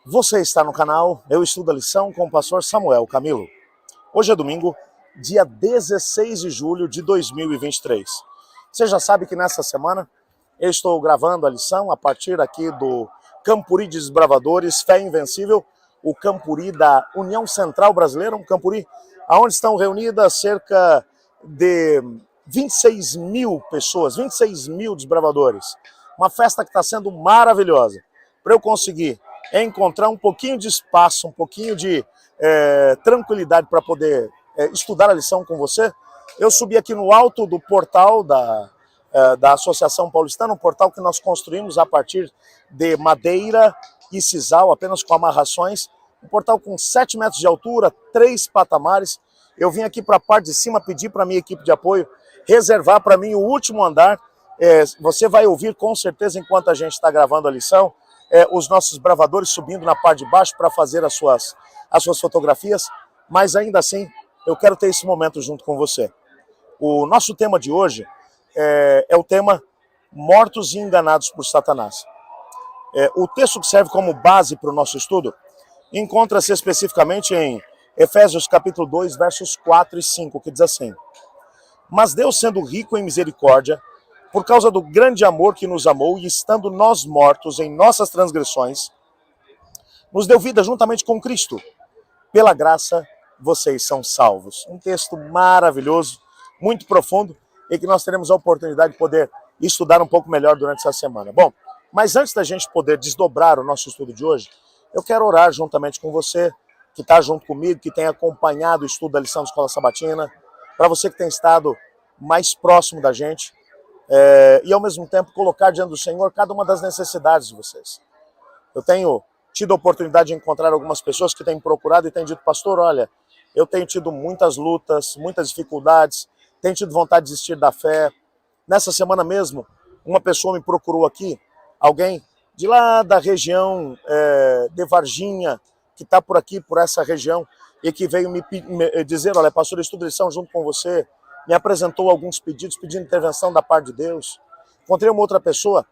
Você está no canal Eu Estudo a Lição com o pastor Samuel Camilo. Hoje é domingo, dia 16 de julho de 2023. Você já sabe que nessa semana eu estou gravando a lição a partir aqui do Campuri de Desbravadores, Fé Invencível, o Campuri da União Central Brasileira, um Campuri onde estão reunidas cerca de 26 mil pessoas, 26 mil desbravadores. Uma festa que está sendo maravilhosa. Para eu conseguir encontrar um pouquinho de espaço, um pouquinho de tranquilidade para poder estudar a lição com você, eu subi aqui no alto do portal da Associação Paulistana, um portal que nós construímos a partir de madeira e sisal, apenas com amarrações, um portal com 7 metros de altura, 3 patamares. Eu vim aqui para a parte de cima pedir para a minha equipe de apoio reservar para mim o último andar. Você vai ouvir com certeza enquanto a gente está gravando a lição, os nossos bravadores subindo na parte de baixo para fazer as suas fotografias, mas ainda assim eu quero ter esse momento junto com você. O nosso tema de hoje é o tema Mortos e Enganados por Satanás. O texto que serve como base para o nosso estudo encontra-se especificamente em Efésios capítulo 2, versos 4 e 5, que diz assim: Mas Deus, sendo rico em misericórdia, por causa do grande amor que nos amou, e estando nós mortos em nossas transgressões, nos deu vida juntamente com Cristo. Pela graça, vocês são salvos. Um texto maravilhoso, muito profundo, e que nós teremos a oportunidade de poder estudar um pouco melhor durante essa semana. Bom, mas antes da gente poder desdobrar o nosso estudo de hoje, eu quero orar juntamente com você, que está junto comigo, que tem acompanhado o estudo da lição de Escola Sabatina, para você que tem estado mais próximo da gente, e ao mesmo tempo colocar diante do Senhor cada uma das necessidades de vocês. Eu tenho tido a oportunidade de encontrar algumas pessoas que têm procurado e têm dito: pastor, olha, eu tenho tido muitas lutas, muitas dificuldades, tenho tido vontade de desistir da fé. Nessa semana mesmo, uma pessoa me procurou aqui, alguém de lá da região de Varginha, que está por aqui, por essa região, e que veio me dizer: olha, pastor, eu estudo lição junto com você, me apresentou alguns pedidos, pedindo intervenção da parte de Deus. Encontrei uma outra pessoa,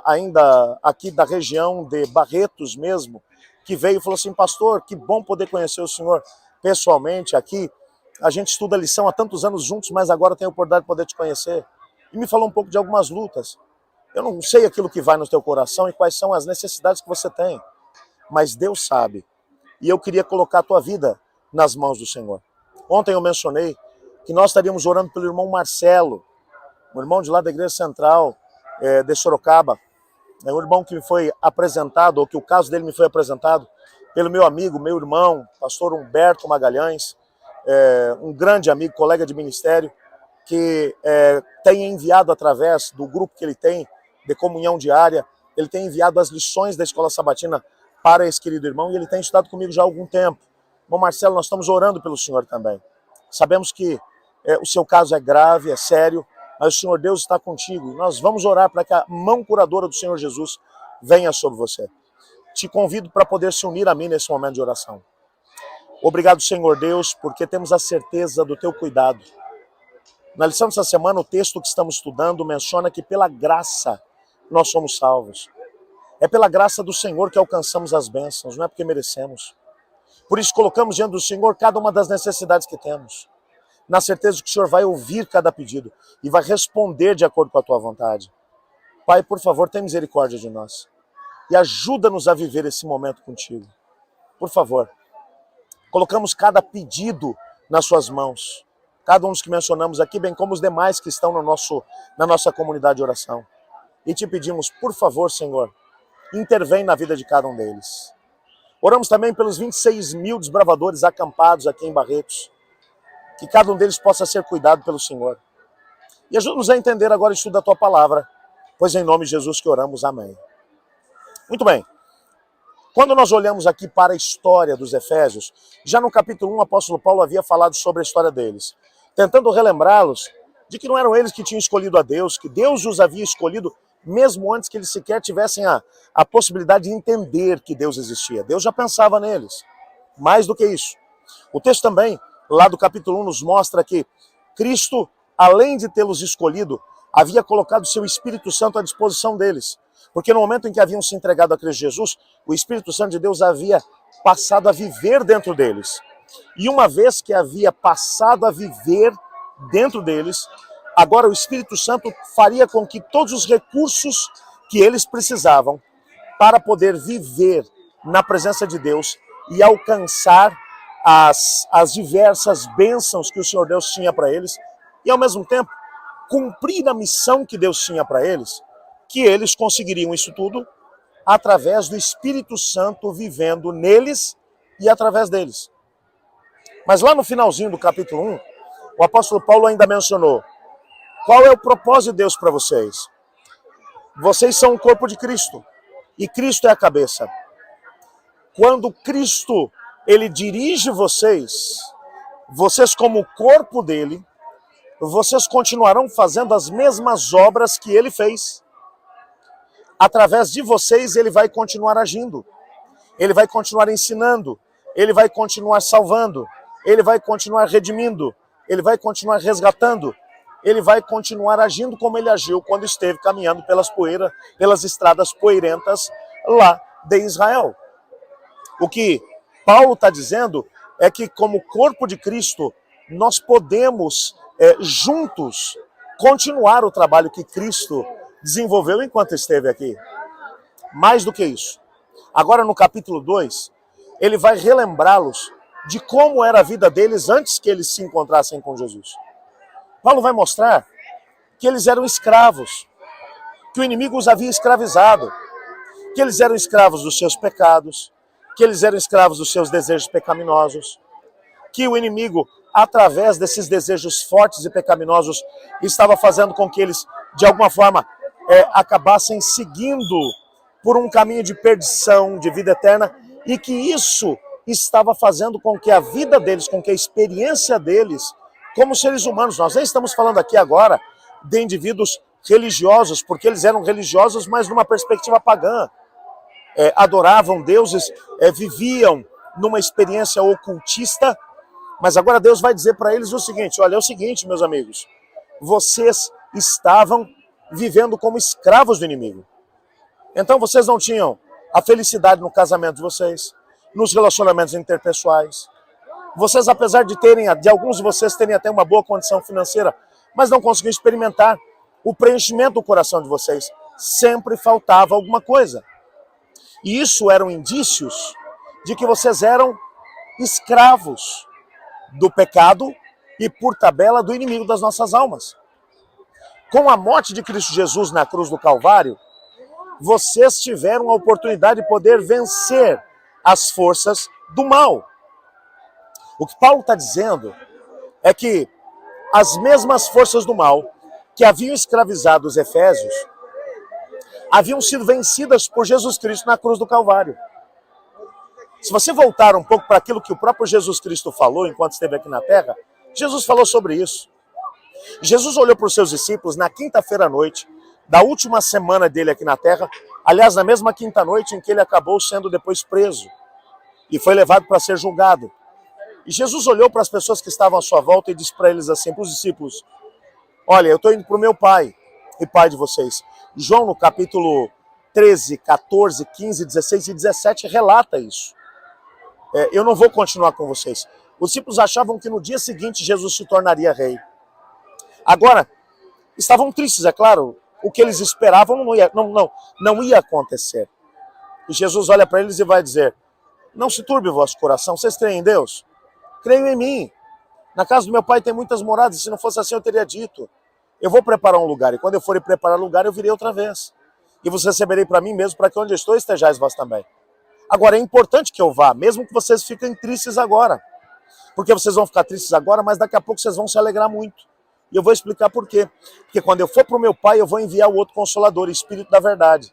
ainda aqui da região de Barretos mesmo, que veio e falou assim: pastor, que bom poder conhecer o senhor pessoalmente aqui. A gente estuda a lição há tantos anos juntos, mas agora tenho a oportunidade de poder te conhecer. E me falou um pouco de algumas lutas. Eu não sei aquilo que vai no teu coração e quais são as necessidades que você tem, mas Deus sabe. E eu queria colocar a tua vida nas mãos do Senhor. Ontem eu mencionei que nós estaríamos orando pelo irmão Marcelo, um irmão de lá da Igreja Central de Sorocaba, um irmão que me foi apresentado, ou que o caso dele me foi apresentado pelo meu amigo, meu irmão, pastor Humberto Magalhães, um grande amigo, colega de ministério, que tem enviado através do grupo que ele tem de comunhão diária, ele tem enviado as lições da Escola Sabatina para esse querido irmão, e ele tem estudado comigo já há algum tempo. Irmão Marcelo, nós estamos orando pelo senhor também. Sabemos que o seu caso é grave, é sério, mas o Senhor Deus está contigo. Nós vamos orar para que a mão curadora do Senhor Jesus venha sobre você. Te convido para poder se unir a mim nesse momento de oração. Obrigado, Senhor Deus, porque temos a certeza do teu cuidado. Na lição dessa semana, o texto que estamos estudando menciona que pela graça nós somos salvos. É pela graça do Senhor que alcançamos as bênçãos, não é porque merecemos. Por isso colocamos diante do Senhor cada uma das necessidades que temos, na certeza de que o Senhor vai ouvir cada pedido e vai responder de acordo com a tua vontade. Pai, por favor, tenha misericórdia de nós e ajuda-nos a viver esse momento contigo. Por favor, colocamos cada pedido nas suas mãos, cada um dos que mencionamos aqui, bem como os demais que estão na nossa comunidade de oração. E te pedimos, por favor, Senhor, intervém na vida de cada um deles. Oramos também pelos 26 mil desbravadores acampados aqui em Barretos, que cada um deles possa ser cuidado pelo Senhor. E ajuda-nos a entender agora o estudo da tua palavra, pois é em nome de Jesus que oramos, amém. Muito bem. Quando nós olhamos aqui para a história dos Efésios, já no capítulo 1 o apóstolo Paulo havia falado sobre a história deles, tentando relembrá-los de que não eram eles que tinham escolhido a Deus, que Deus os havia escolhido mesmo antes que eles sequer tivessem a possibilidade de entender que Deus existia. Deus já pensava neles. Mais do que isso, o texto também, lá do capítulo 1, nos mostra que Cristo, além de tê-los escolhido, havia colocado seu Espírito Santo à disposição deles, Porque no momento em que haviam se entregado a Cristo Jesus, o Espírito Santo de Deus havia passado a viver dentro deles. E uma vez que havia passado a viver dentro deles, agora o Espírito Santo faria com que todos os recursos que eles precisavam para poder viver na presença de Deus e alcançar as diversas bênçãos que o Senhor Deus tinha para eles, e ao mesmo tempo cumprir a missão que Deus tinha para eles, que eles conseguiriam isso tudo através do Espírito Santo vivendo neles e através deles. Mas lá no finalzinho do capítulo 1, o apóstolo Paulo ainda mencionou: qual é o propósito de Deus para vocês? Vocês são o corpo de Cristo e Cristo é a cabeça. Quando Cristo ele dirige vocês, vocês como corpo dele, vocês continuarão fazendo as mesmas obras que ele fez. Através de vocês ele vai continuar agindo, ele vai continuar ensinando, ele vai continuar salvando, ele vai continuar redimindo, ele vai continuar resgatando, ele vai continuar agindo como ele agiu quando esteve caminhando pelas estradas poeirentas lá de Israel. O que Paulo está dizendo é que como corpo de Cristo, nós podemos juntos continuar o trabalho que Cristo desenvolveu enquanto esteve aqui. Mais do que isso. Agora no capítulo 2, ele vai relembrá-los de como era a vida deles antes que eles se encontrassem com Jesus. Paulo vai mostrar que eles eram escravos, que o inimigo os havia escravizado, que eles eram escravos dos seus pecados, que eles eram escravos dos seus desejos pecaminosos, que o inimigo, através desses desejos fortes e pecaminosos, estava fazendo com que eles, de alguma forma, acabassem seguindo por um caminho de perdição, de vida eterna, e que isso estava fazendo com que a vida deles, com que a experiência deles, como seres humanos, nós nem estamos falando aqui agora de indivíduos religiosos, porque eles eram religiosos, mas numa perspectiva pagã. Adoravam deuses, viviam numa experiência ocultista, mas agora Deus vai dizer para eles o seguinte: olha, é o seguinte, meus amigos, vocês estavam vivendo como escravos do inimigo. Então vocês não tinham a felicidade no casamento de vocês, nos relacionamentos interpessoais. Vocês, apesar de alguns de vocês terem até uma boa condição financeira, mas não conseguiam experimentar o preenchimento do coração de vocês. Sempre faltava alguma coisa. E isso eram indícios de que vocês eram escravos do pecado e, por tabela, do inimigo das nossas almas. Com a morte de Cristo Jesus na cruz do Calvário, vocês tiveram a oportunidade de poder vencer as forças do mal. O que Paulo está dizendo é que as mesmas forças do mal que haviam escravizado os efésios haviam sido vencidas por Jesus Cristo na cruz do Calvário. Se você voltar um pouco para aquilo que o próprio Jesus Cristo falou enquanto esteve aqui na terra, Jesus falou sobre isso. Jesus olhou para os seus discípulos na quinta-feira à noite, da última semana dele aqui na terra, aliás, na mesma quinta-noite em que ele acabou sendo depois preso e foi levado para ser julgado. E Jesus olhou para as pessoas que estavam à sua volta e disse para eles assim, para os discípulos: olha, eu estou indo para o meu Pai e Pai de vocês. João, no capítulo 13, 14, 15, 16 e 17, relata isso. Eu não vou continuar com vocês. Os discípulos achavam que no dia seguinte Jesus se tornaria rei. Agora, estavam tristes, é claro. O que eles esperavam não ia acontecer. E Jesus olha para eles e vai dizer: não se turbe o vosso coração, vocês creem em Deus? Creio em mim. Na casa do meu pai tem muitas moradas, e se não fosse assim eu teria dito. Eu vou preparar um lugar, e quando eu for preparar lugar eu virei outra vez. E vos receberei para mim mesmo, para que onde eu estou estejais vós também. Agora, é importante que eu vá, mesmo que vocês fiquem tristes agora. Porque vocês vão ficar tristes agora, mas daqui a pouco vocês vão se alegrar muito. E eu vou explicar por quê. Porque quando eu for para o meu Pai, eu vou enviar o outro Consolador, o Espírito da Verdade.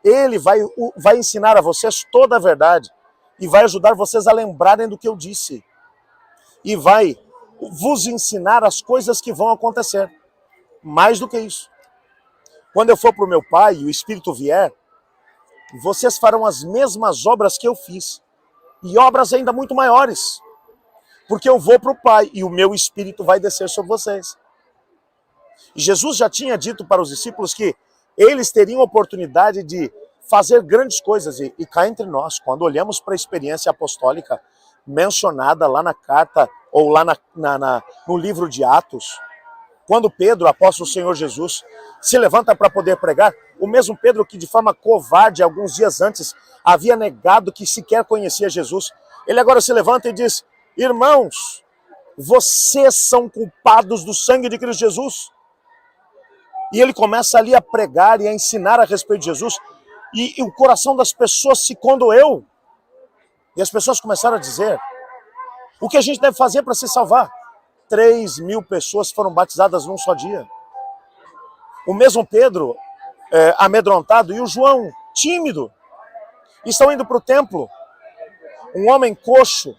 Ele vai ensinar a vocês toda a verdade e vai ajudar vocês a lembrarem do que eu disse. E vai vos ensinar as coisas que vão acontecer. Mais do que isso. Quando eu for para o meu Pai e o Espírito vier, vocês farão as mesmas obras que eu fiz. E obras ainda muito maiores. Porque eu vou para o Pai e o meu Espírito vai descer sobre vocês. E Jesus já tinha dito para os discípulos que eles teriam oportunidade de fazer grandes coisas. E cá entre nós, quando olhamos para a experiência apostólica mencionada lá na carta, ou lá no livro de Atos, quando Pedro, apóstolo do Senhor Jesus, se levanta para poder pregar, o mesmo Pedro que de forma covarde, alguns dias antes, havia negado que sequer conhecia Jesus, ele agora se levanta e diz: irmãos, vocês são culpados do sangue de Cristo Jesus. E ele começa ali a pregar e a ensinar a respeito de Jesus, e o coração das pessoas se condoeu. E as pessoas começaram a dizer: o que a gente deve fazer para se salvar? 3.000 pessoas foram batizadas num só dia. O mesmo Pedro, amedrontado, e o João, tímido, estão indo para o templo. Um homem coxo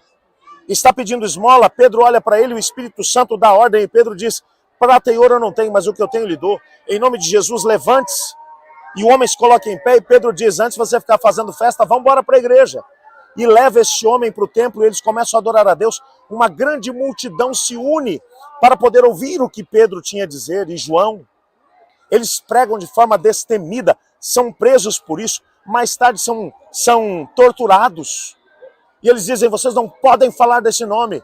está pedindo esmola. Pedro olha para ele, o Espírito Santo dá ordem, e Pedro diz: prata e ouro eu não tenho, mas o que eu tenho lhe dou. Em nome de Jesus, levante-se. E o homem se coloca em pé, e Pedro diz: antes de você ficar fazendo festa, vamos embora para a igreja. E leva este homem para o templo, e eles começam a adorar a Deus. Uma grande multidão se une para poder ouvir o que Pedro tinha a dizer, e João. Eles pregam de forma destemida, são presos por isso, mais tarde são torturados. E eles dizem: vocês não podem falar desse nome.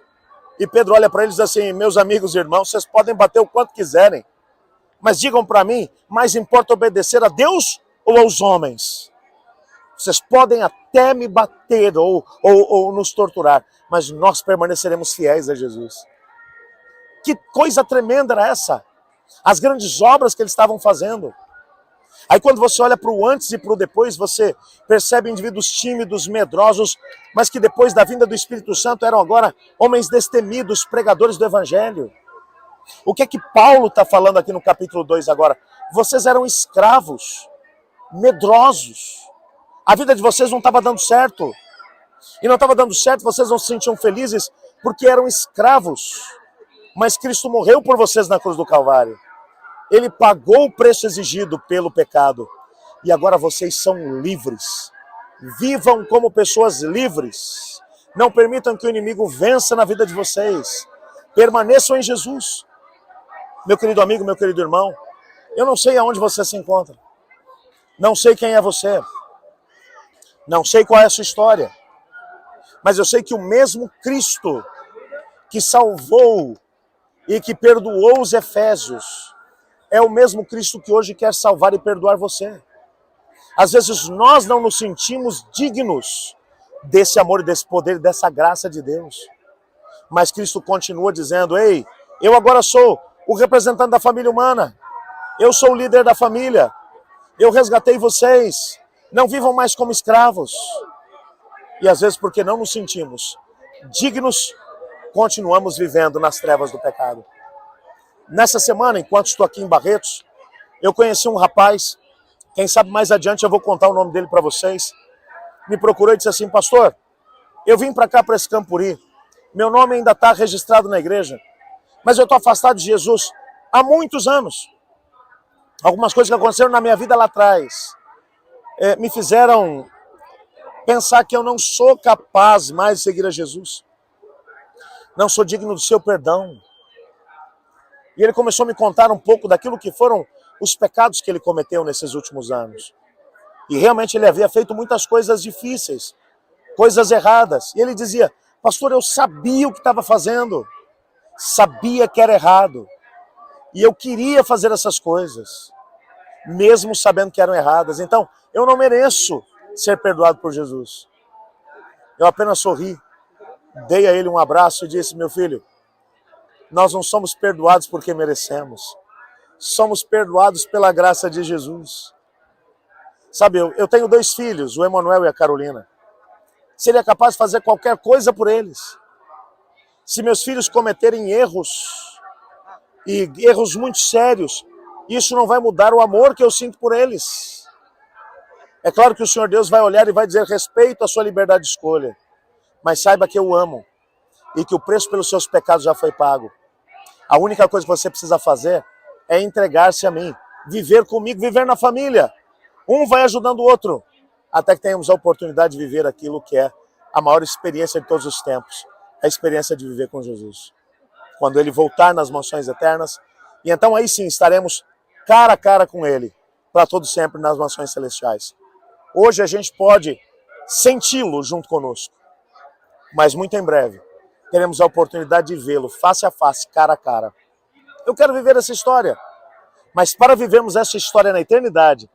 E Pedro olha para eles e diz assim: meus amigos e irmãos, vocês podem bater o quanto quiserem, mas digam para mim, mais importa obedecer a Deus ou aos homens? Vocês podem até me bater ou nos torturar, mas nós permaneceremos fiéis a Jesus. Que coisa tremenda era essa? As grandes obras que eles estavam fazendo. Aí quando você olha para o antes e para o depois, você percebe indivíduos tímidos, medrosos, mas que depois da vinda do Espírito Santo eram agora homens destemidos, pregadores do Evangelho. O que é que Paulo está falando aqui no capítulo 2 agora? Vocês eram escravos, medrosos. A vida de vocês não estava dando certo. E não estava dando certo, vocês não se sentiam felizes porque eram escravos. Mas Cristo morreu por vocês na cruz do Calvário. Ele pagou o preço exigido pelo pecado. E agora vocês são livres. Vivam como pessoas livres. Não permitam que o inimigo vença na vida de vocês. Permaneçam em Jesus. Meu querido amigo, meu querido irmão, eu não sei aonde você se encontra. Não sei quem é você. Não sei qual é a sua história. Mas eu sei que o mesmo Cristo que salvou e que perdoou os efésios é o mesmo Cristo que hoje quer salvar e perdoar você. Às vezes nós não nos sentimos dignos desse amor, desse poder, dessa graça de Deus. Mas Cristo continua dizendo: ei, eu agora sou o representante da família humana. Eu sou o líder da família. Eu resgatei vocês. Não vivam mais como escravos. E às vezes, porque não nos sentimos dignos, continuamos vivendo nas trevas do pecado. Nessa semana, enquanto estou aqui em Barretos, eu conheci um rapaz, quem sabe mais adiante eu vou contar o nome dele para vocês. Me procurou e disse assim: pastor, eu vim para cá, para esse Campuri, meu nome ainda está registrado na igreja, mas eu estou afastado de Jesus há muitos anos. Algumas coisas que aconteceram na minha vida lá atrás me fizeram pensar que eu não sou capaz mais de seguir a Jesus. Não sou digno do seu perdão. E ele começou a me contar um pouco daquilo que foram os pecados que ele cometeu nesses últimos anos. E realmente ele havia feito muitas coisas difíceis, coisas erradas. E ele dizia: pastor, eu sabia o que estava fazendo, sabia que era errado. E eu queria fazer essas coisas, mesmo sabendo que eram erradas. Então, eu não mereço ser perdoado por Jesus. Eu apenas sorri, dei a ele um abraço e disse: meu filho, nós não somos perdoados porque merecemos. Somos perdoados pela graça de Jesus. Sabe, eu tenho 2 filhos, o Emanuel e a Carolina. Seria capaz de fazer qualquer coisa por eles. Se meus filhos cometerem erros, e erros muito sérios, isso não vai mudar o amor que eu sinto por eles. É claro que o Senhor Deus vai olhar e vai dizer: respeito a sua liberdade de escolha, mas saiba que eu amo e que o preço pelos seus pecados já foi pago. A única coisa que você precisa fazer é entregar-se a mim, viver comigo, viver na família. Um vai ajudando o outro, até que tenhamos a oportunidade de viver aquilo que é a maior experiência de todos os tempos, a experiência de viver com Jesus. Quando Ele voltar nas mansões eternas, e então aí sim estaremos cara a cara com Ele, para todo sempre nas mansões celestiais. Hoje a gente pode senti-lo junto conosco, mas muito em breve teremos a oportunidade de vê-lo face a face, cara a cara. Eu quero viver essa história, mas para vivermos essa história na eternidade,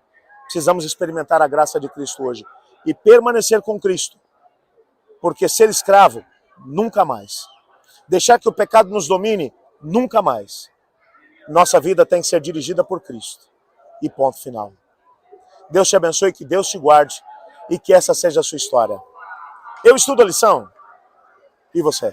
precisamos experimentar a graça de Cristo hoje e permanecer com Cristo, porque ser escravo, nunca mais. Deixar que o pecado nos domine, nunca mais. Nossa vida tem que ser dirigida por Cristo. E ponto final. Deus te abençoe, que Deus te guarde e que essa seja a sua história. Eu estudo a lição. E você?